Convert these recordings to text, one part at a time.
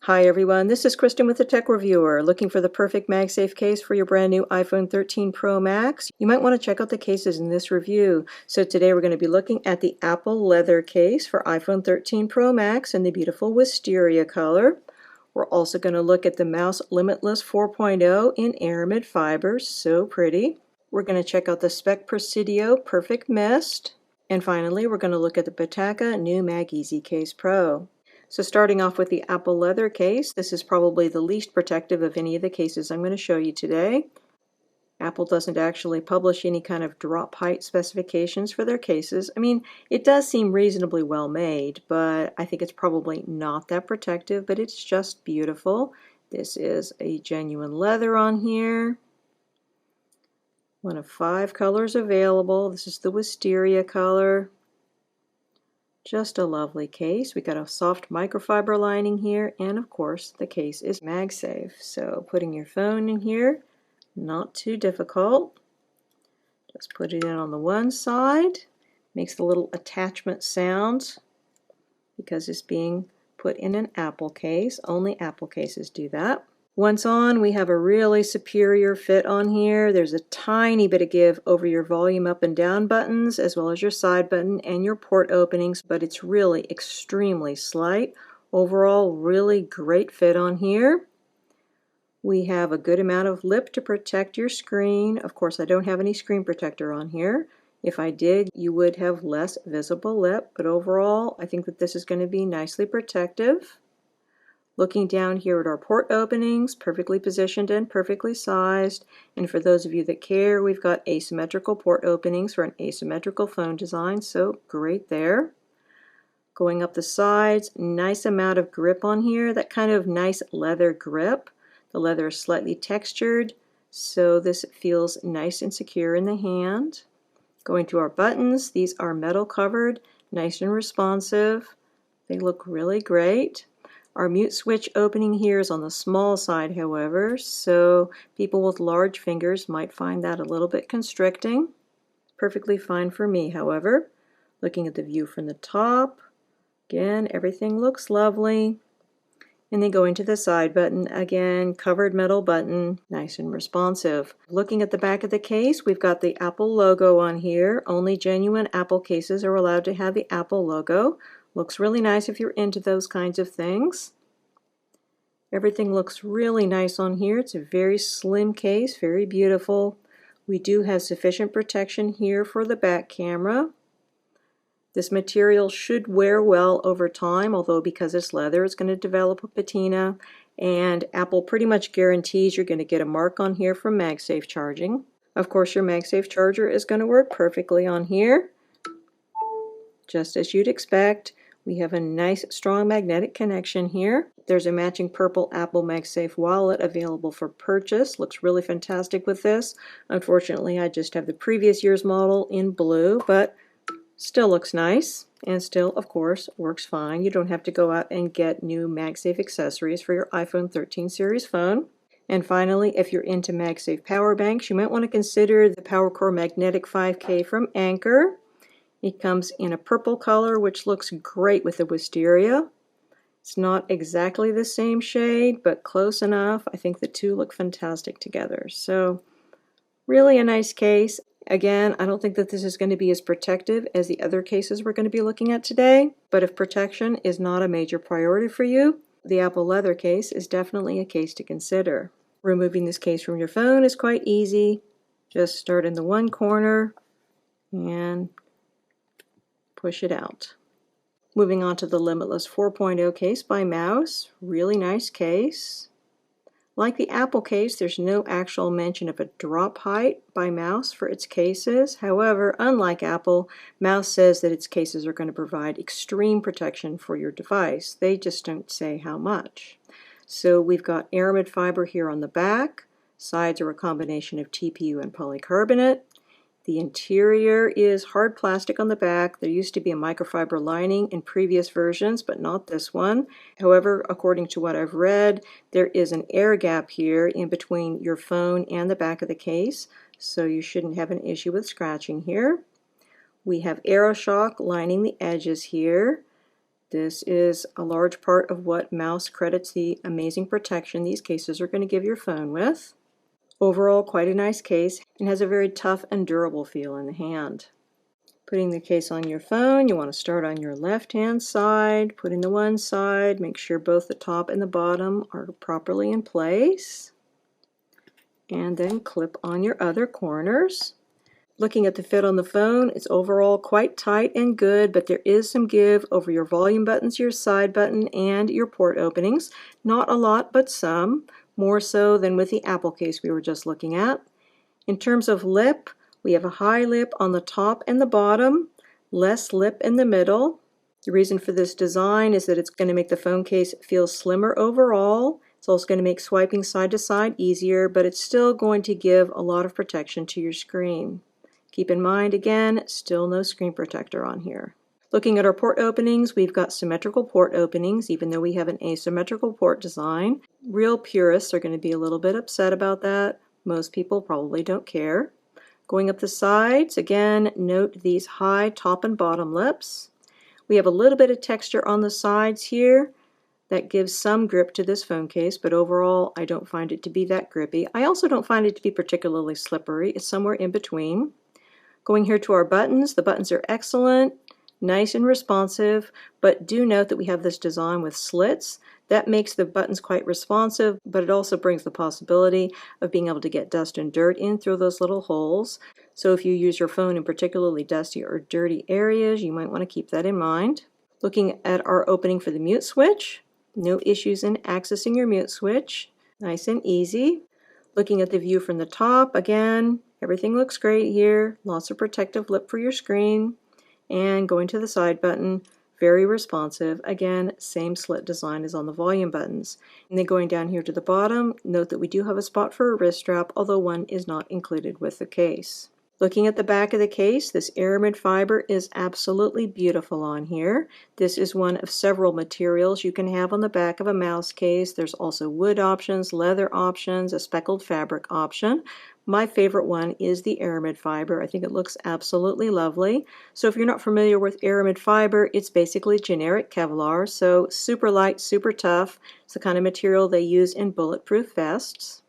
Hi everyone, this is Kristen with the Tech Reviewer. Looking for the perfect MagSafe case for your brand new iPhone 13 Pro Max? You might want to check out the cases in this review. So today we're going to be looking at the Apple leather case for iPhone 13 Pro Max in the beautiful wisteria color. We're also going to look at the Mous Limitless 4.0 in aramid fibers, so pretty. We're going to check out the Speck Perfect-Mist. And finally, we're going to look at the Pitaka new MagEZ Case Pro. So starting off with the Apple leather case, this is probably the least protective of any of the cases I'm going to show you today. Apple doesn't actually publish any kind of drop height specifications for their cases. I mean, it does seem reasonably well made, but I think it's probably not that protective, but it's just beautiful. This is a genuine leather on here. One of 5 colors available. This is the wisteria color. Just a lovely case. We got a soft microfiber lining here, and of course the case is MagSafe. So putting your phone in here, not too difficult. Just put it in on the one side. Makes the little attachment sound because it's being put in an Apple case. Only Apple cases do that. Once on, we have a really superior fit on here. There's a tiny bit of give over your volume up and down buttons, as well as your side button and your port openings, but it's really extremely slight. Overall, really great fit on here. We have a good amount of lip to protect your screen. Of course, I don't have any screen protector on here. If I did, you would have less visible lip, but overall, I think that this is going to be nicely protective. Looking down here at our port openings, perfectly positioned and perfectly sized. And for those of you that care, we've got asymmetrical port openings for an asymmetrical phone design, so great there. Going up the sides, nice amount of grip on here, that kind of nice leather grip. The leather is slightly textured, so this feels nice and secure in the hand. Going to our buttons, these are metal covered, nice and responsive. They look really great. Our mute switch opening here is on the small side, however, so people with large fingers might find that a little bit constricting. Perfectly fine for me, however. Looking at the view from the top, again, everything looks lovely. And then going to the side button, again, covered metal button, nice and responsive. Looking at the back of the case, we've got the Apple logo on here. Only genuine Apple cases are allowed to have the Apple logo. Looks really nice if you're into those kinds of things. Everything looks really nice on here. It's a very slim case, very beautiful. We do have sufficient protection here for the back camera. This material should wear well over time, although because it's leather, it's going to develop a patina. And Apple pretty much guarantees you're going to get a mark on here from MagSafe charging. Of course, your MagSafe charger is going to work perfectly on here, just as you'd expect. We have a nice strong magnetic connection here. There's a matching purple Apple MagSafe wallet available for purchase. Looks really fantastic with this. Unfortunately, I just have the previous year's model in blue, but still looks nice and still, of course, works fine. You don't have to go out and get new MagSafe accessories for your iPhone 13 series phone. And finally, if you're into MagSafe power banks, you might want to consider the PowerCore Magnetic 5K from Anker. It comes in a purple color, which looks great with the wisteria. It's not exactly the same shade, but close enough. I think the two look fantastic together. So really a nice case. Again, I don't think that this is going to be as protective as the other cases we're going to be looking at today, but if protection is not a major priority for you, the Apple leather case is definitely a case to consider. Removing this case from your phone is quite easy. Just start in the one corner and push it out. Moving on to the Limitless 4.0 case by Mous. Really nice case. Like the Apple case, there's no actual mention of a drop height by Mous for its cases. However, unlike Apple, Mous says that its cases are going to provide extreme protection for your device. They just don't say how much. So we've got aramid fiber here on the back. Sides are a combination of TPU and polycarbonate. The interior is hard plastic on the back. There used to be a microfiber lining in previous versions, but not this one. However, according to what I've read, there is an air gap here in between your phone and the back of the case, so you shouldn't have an issue with scratching here. We have AeroShock lining the edges here. This is a large part of what Mous credits the amazing protection these cases are going to give your phone with. Overall, quite a nice case and has a very tough and durable feel in the hand. Putting the case on your phone, you want to start on your left-hand side, put in the one side, make sure both the top and the bottom are properly in place, and then clip on your other corners. Looking at the fit on the phone, it's overall quite tight and good, but there is some give over your volume buttons, your side button, and your port openings. Not a lot, but some, more so than with the Apple case we were just looking at. In terms of lip, we have a high lip on the top and the bottom, less lip in the middle. The reason for this design is that it's going to make the phone case feel slimmer overall. It's also going to make swiping side to side easier, but it's still going to give a lot of protection to your screen. Keep in mind, again, still no screen protector on here. Looking at our port openings, we've got symmetrical port openings, even though we have an asymmetrical port design. Real purists are going to be a little bit upset about that. Most people probably don't care. Going up the sides, again, note these high top and bottom lips. We have a little bit of texture on the sides here. That gives some grip to this phone case, but overall I don't find it to be that grippy. I also don't find it to be particularly slippery. It's somewhere in between. Going here to our buttons, the buttons are excellent, nice and responsive, but do note that we have this design with slits. That makes the buttons quite responsive, but it also brings the possibility of being able to get dust and dirt in through those little holes. So if you use your phone in particularly dusty or dirty areas, you might want to keep that in mind. Looking at our opening for the mute switch, no issues in accessing your mute switch. Nice and easy. Looking at the view from the top, again, everything looks great here. Lots of protective lip for your screen. And going to the side button, very responsive. Again, same slit design as on the volume buttons. And then going down here to the bottom, note that we do have a spot for a wrist strap, although one is not included with the case. Looking at the back of the case, this aramid fiber is absolutely beautiful on here. This is one of several materials you can have on the back of a Mous case. There's also wood options, leather options, a speckled fabric option. My favorite one is the aramid fiber. I think it looks absolutely lovely. So if you're not familiar with aramid fiber, it's basically generic Kevlar, so super light, super tough. It's the kind of material they use in bulletproof vests.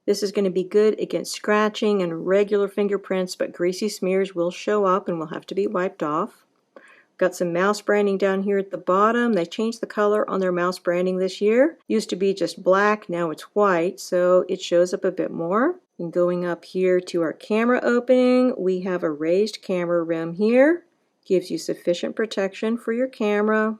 This is going to be good against scratching and regular fingerprints, but greasy smears will show up and will have to be wiped off. Got some Mous branding down here at the bottom. They changed the color on their Mous branding this year. Used to be just black, now it's white, so it shows up a bit more. And going up here to our camera opening, we have a raised camera rim here. Gives you sufficient protection for your camera.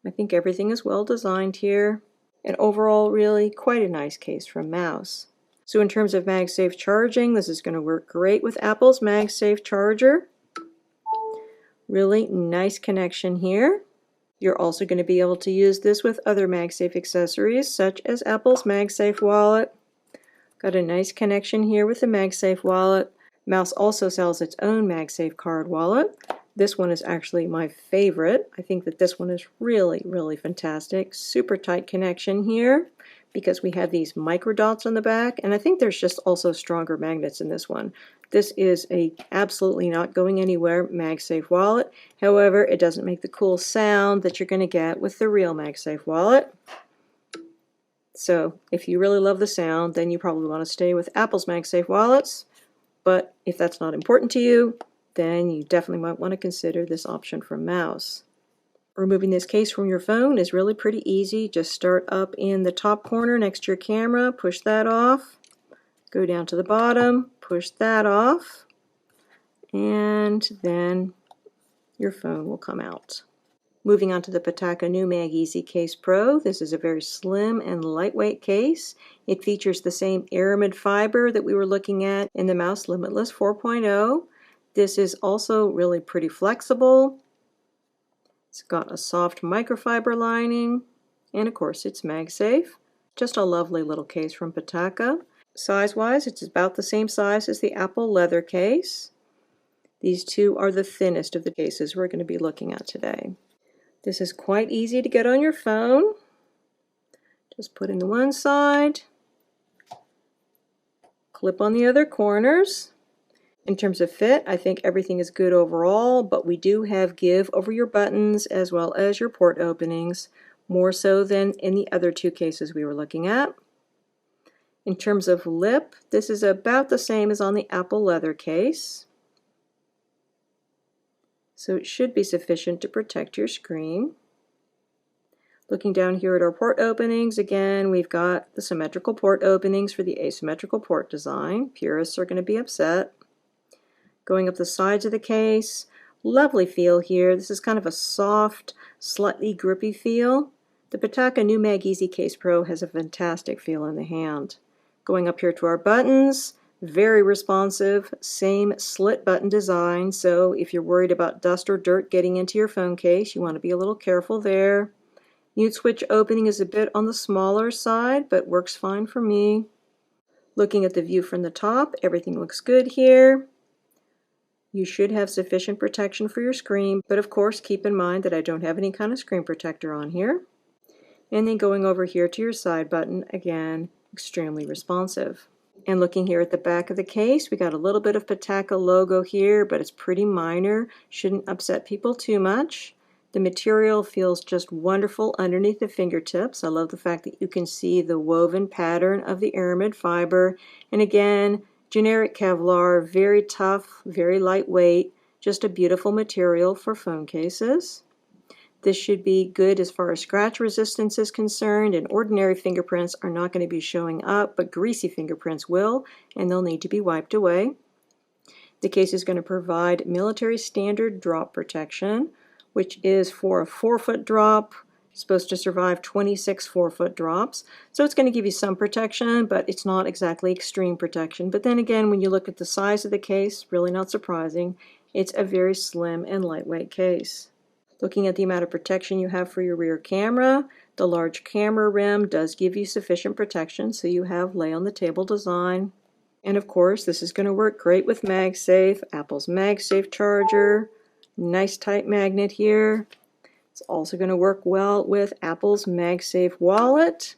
I think everything is well designed here. And overall, really quite a nice case from Mous. So in terms of MagSafe charging, this is going to work great with Apple's MagSafe charger. Really nice connection here. You're also going to be able to use this with other MagSafe accessories, such as Apple's MagSafe wallet. Got a nice connection here with the MagSafe wallet. Mous also sells its own MagSafe card wallet. This one is actually my favorite. I think that this one is really, really fantastic. Super tight connection here, because we have these micro dots on the back, and I think there's just also stronger magnets in this one. This is a absolutely not going anywhere MagSafe wallet. However, it doesn't make the cool sound that you're going to get with the real MagSafe wallet. So if you really love the sound, then you probably want to stay with Apple's MagSafe wallets. But if that's not important to you, then you definitely might want to consider this option from Mous. Removing this case from your phone is really pretty easy. Just start up in the top corner next to your camera, push that off, go down to the bottom, push that off, and then your phone will come out. Moving on to the Pitaka new MagEZ Case Pro. This is a very slim and lightweight case. It features the same aramid fiber that we were looking at in the Mous Limitless 4.0. This is also really pretty flexible. It's got a soft microfiber lining, and of course it's MagSafe. Just a lovely little case from Pitaka. Size-wise, it's about the same size as the Apple leather case. These two are the thinnest of the cases we're going to be looking at today. This is quite easy to get on your phone. Just put in the one side, clip on the other corners. In terms of fit, I think everything is good overall, but we do have give over your buttons as well as your port openings, more so than in the other two cases we were looking at. In terms of lip, this is about the same as on the Apple leather case. So it should be sufficient to protect your screen. Looking down here at our port openings, again, we've got the symmetrical port openings for the asymmetrical port design. Purists are going to be upset. Going up the sides of the case, lovely feel here. This is kind of a soft, slightly grippy feel. The Pitaka new MagEZ Case Pro has a fantastic feel in the hand. Going up here to our buttons, very responsive, same slit button design, so if you're worried about dust or dirt getting into your phone case, you want to be a little careful there. Mute switch opening is a bit on the smaller side, but works fine for me. Looking at the view from the top, everything looks good here. You should have sufficient protection for your screen, but of course keep in mind that I don't have any kind of screen protector on here. And then going over here to your side button, again, extremely responsive. And looking here at the back of the case, we got a little bit of Pitaka logo here, but it's pretty minor, shouldn't upset people too much. The material feels just wonderful underneath the fingertips. I love the fact that you can see the woven pattern of the aramid fiber. And again, generic Kevlar, very tough, very lightweight, just a beautiful material for phone cases. This should be good as far as scratch resistance is concerned, and ordinary fingerprints are not going to be showing up, but greasy fingerprints will, and they'll need to be wiped away. The case is going to provide military standard drop protection, which is for a 4-foot drop, supposed to survive 26 4-foot drops. So it's going to give you some protection, but it's not exactly extreme protection. But then again, when you look at the size of the case, really not surprising, it's a very slim and lightweight case. Looking at the amount of protection you have for your rear camera, the large camera rim does give you sufficient protection, so you have lay on the table design. And of course, this is going to work great with MagSafe, Apple's MagSafe charger, nice tight magnet here. It's also going to work well with Apple's MagSafe wallet.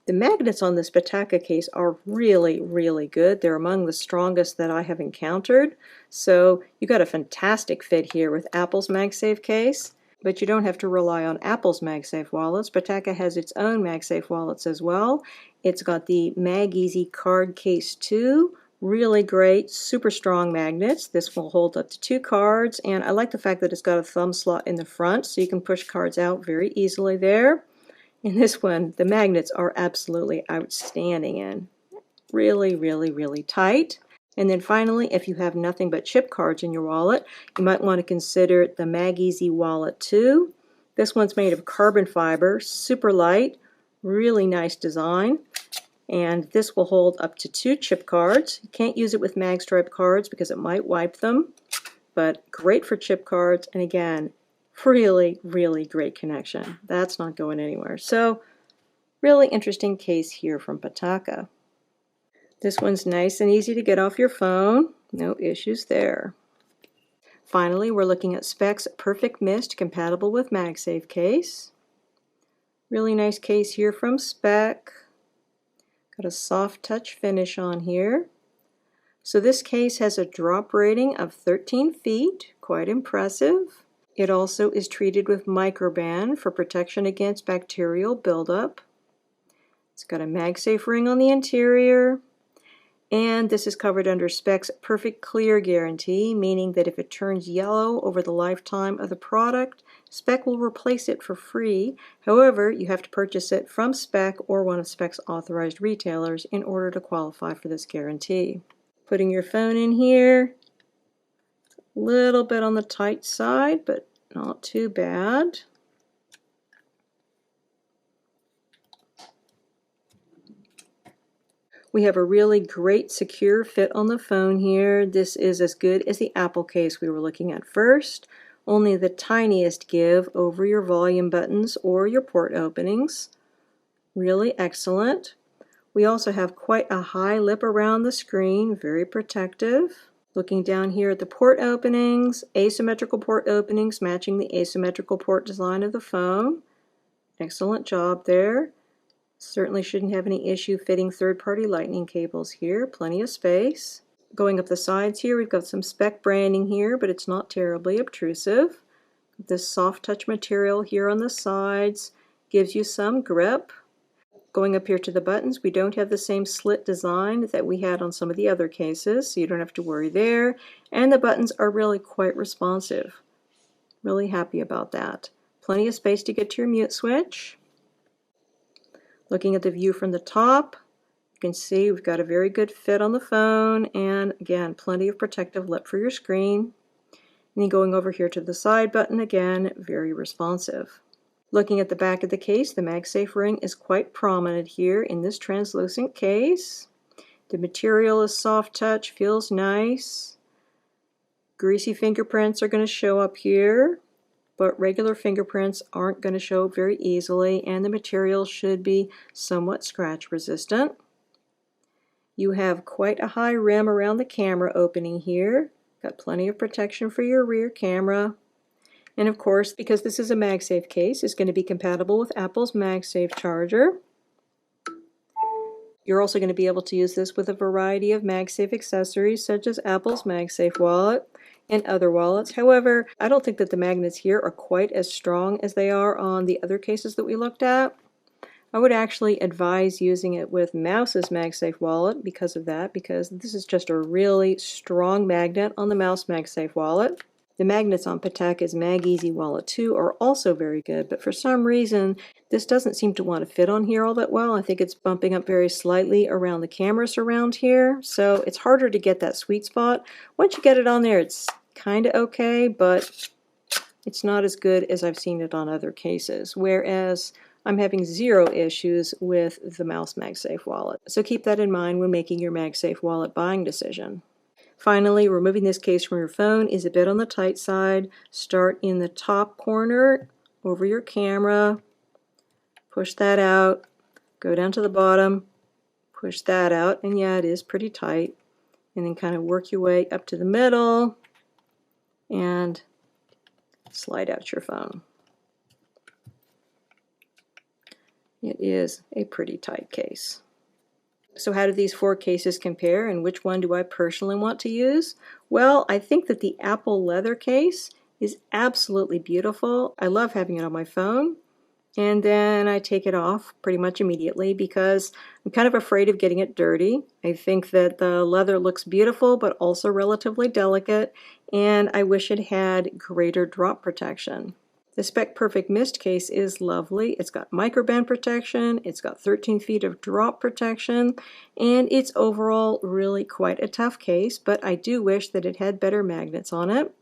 The magnets on this Pitaka case are really, really good. They're among the strongest that I have encountered. So you got a fantastic fit here with Apple's MagSafe case, but you don't have to rely on Apple's MagSafe wallets. Pitaka has its own MagSafe wallets as well. It's got the MagEZ Card Case 2. Really great, super strong magnets. This will hold up to 2 cards, and I like the fact that it's got a thumb slot in the front, so you can push cards out very easily there. In this one, the magnets are absolutely outstanding and really, really, really tight. And then finally, if you have nothing but chip cards in your wallet, you might want to consider the MagEZ Wallet 2. This one's made of carbon fiber, super light, really nice design. And this will hold up to 2 chip cards. You can't use it with magstripe cards because it might wipe them, but great for chip cards. And again, really, really great connection. That's not going anywhere. So, really interesting case here from Pitaka. This one's nice and easy to get off your phone. No issues there. Finally, we're looking at Speck's Perfect-Mist Compatible with MagSafe case. Really nice case here from Speck. Got a soft touch finish on here. So this case has a drop rating of 13 feet, quite impressive. It also is treated with Microban for protection against bacterial buildup. It's got a MagSafe ring on the interior, and this is covered under Speck's Perfect Clear guarantee, meaning that if it turns yellow over the lifetime of the product, Speck will replace it for free. However, you have to purchase it from Speck or one of Speck's authorized retailers in order to qualify for this guarantee. Putting your phone in here, a little bit on the tight side, but not too bad. We have a really great secure fit on the phone here. This is as good as the Apple case we were looking at first. Only the tiniest give over your volume buttons or your port openings. Really excellent. We also have quite a high lip around the screen, very protective. Looking down here at the port openings, asymmetrical port openings matching the asymmetrical port design of the phone. Excellent job there. Certainly shouldn't have any issue fitting third-party lightning cables here, plenty of space. Going up the sides here, we've got some Speck branding here, but it's not terribly obtrusive. This soft touch material here on the sides gives you some grip. Going up here to the buttons, we don't have the same slit design that we had on some of the other cases, so you don't have to worry there. And the buttons are really quite responsive. Really happy about that. Plenty of space to get to your mute switch. Looking at the view from the top, you can see we've got a very good fit on the phone, and again, plenty of protective lip for your screen. And then going over here to the side button, again, very responsive. Looking at the back of the case, the MagSafe ring is quite prominent here in this translucent case. The material is soft touch, feels nice. Greasy fingerprints are going to show up here, but regular fingerprints aren't going to show very easily, and the material should be somewhat scratch resistant. You have quite a high rim around the camera opening here. Got plenty of protection for your rear camera. And of course, because this is a MagSafe case, it's going to be compatible with Apple's MagSafe charger. You're also going to be able to use this with a variety of MagSafe accessories, such as Apple's MagSafe wallet and other wallets. However, I don't think that the magnets here are quite as strong as they are on the other cases that we looked at. I would actually advise using it with Mous's MagSafe wallet because of that, because this is just a really strong magnet on the Mouse MagSafe wallet. The magnets on Pitaka's MagEZ wallet too are also very good, but for some reason this doesn't seem to want to fit on here all that well. I think it's bumping up very slightly around the camera surround here, so it's harder to get that sweet spot. Once you get it on there, it's kind of okay, but it's not as good as I've seen it on other cases, whereas I'm having zero issues with the Mouse MagSafe wallet. So keep that in mind when making your MagSafe wallet buying decision. Finally, removing this case from your phone is a bit on the tight side. Start in the top corner over your camera, push that out, go down to the bottom, push that out, and yeah, it is pretty tight. And then kind of work your way up to the middle and slide out your phone. It is a pretty tight case. So how do these four cases compare, and which one do I personally want to use? Well, I think that the Apple leather case is absolutely beautiful. I love having it on my phone, and then I take it off pretty much immediately because I'm kind of afraid of getting it dirty. I think that the leather looks beautiful but also relatively delicate, and I wish it had greater drop protection. The Speck Perfect-Mist case is lovely. It's got Microban protection, it's got 13 feet of drop protection, and it's overall really quite a tough case, but I do wish that it had better magnets on it.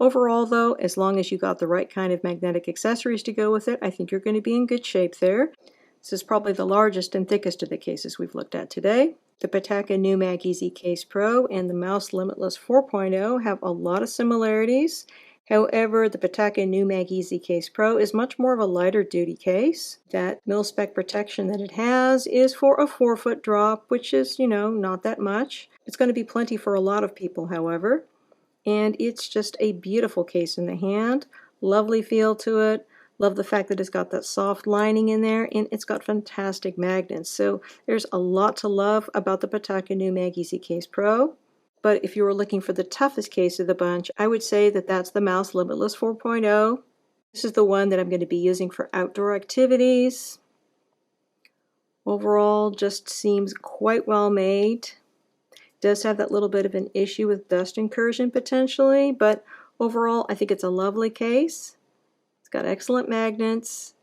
Overall though, as long as you got the right kind of magnetic accessories to go with it, I think you're going to be in good shape there. This is probably the largest and thickest of the cases we've looked at today. The Pitaka new MagEZ Case Pro and the Mous Limitless 4.0 have a lot of similarities. However, the Pitaka new MagEZ Case Pro is much more of a lighter duty case. That mil-spec protection that it has is for a 4-foot drop, which is, not that much. It's going to be plenty for a lot of people, however. And it's just a beautiful case in the hand. Lovely feel to it. Love the fact that it's got that soft lining in there, and it's got fantastic magnets. So there's a lot to love about the Pitaka new MagEZ Case Pro. But if you were looking for the toughest case of the bunch, I would say that that's the Mous Limitless 4.0. This is the one that I'm going to be using for outdoor activities. Overall, just seems quite well made. Does have that little bit of an issue with dust incursion potentially, but overall I think it's a lovely case. It's got excellent magnets,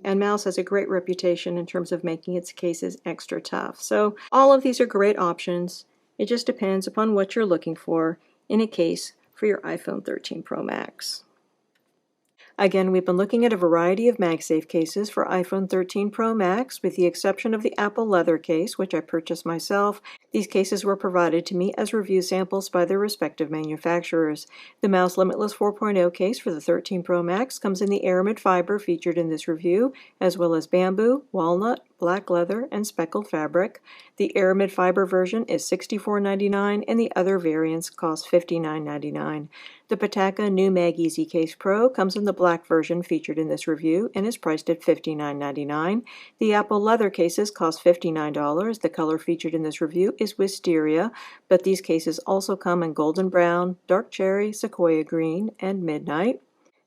and Mous has a great reputation in terms of making its cases extra tough. So all of these are great options. It just depends upon what you're looking for in a case for your iPhone 13 Pro Max. Again, we've been looking at a variety of MagSafe cases for iPhone 13 Pro Max, with the exception of the Apple leather case, which I purchased myself. These cases were provided to me as review samples by their respective manufacturers. The Mous Limitless 4.0 case for the 13 Pro Max comes in the aramid fiber featured in this review, as well as bamboo, walnut, black leather, and speckled fabric. The aramid fiber version is $64.99 and the other variants cost $59.99. The Pitaka new MagEZ Case Pro comes in the black version featured in this review and is priced at $59.99. The Apple leather cases cost $59. The color featured in this review is wisteria, but these cases also come in golden brown, dark cherry, sequoia green, and midnight.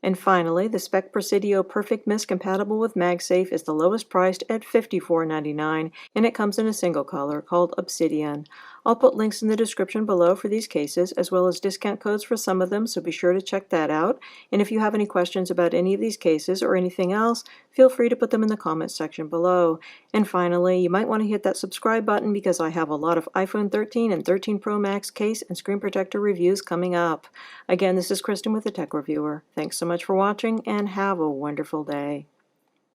And finally, the Speck Perfect-Mist Compatible with MagSafe is the lowest priced at $54.99, and it comes in a single color called Obsidian. I'll put links in the description below for these cases, as well as discount codes for some of them, so be sure to check that out. And if you have any questions about any of these cases or anything else, feel free to put them in the comments section below. And finally, you might want to hit that subscribe button because I have a lot of iPhone 13 and 13 Pro Max case and screen protector reviews coming up. Again, this is Kristen with the Tech Reviewer. Thanks so much for watching and have a wonderful day.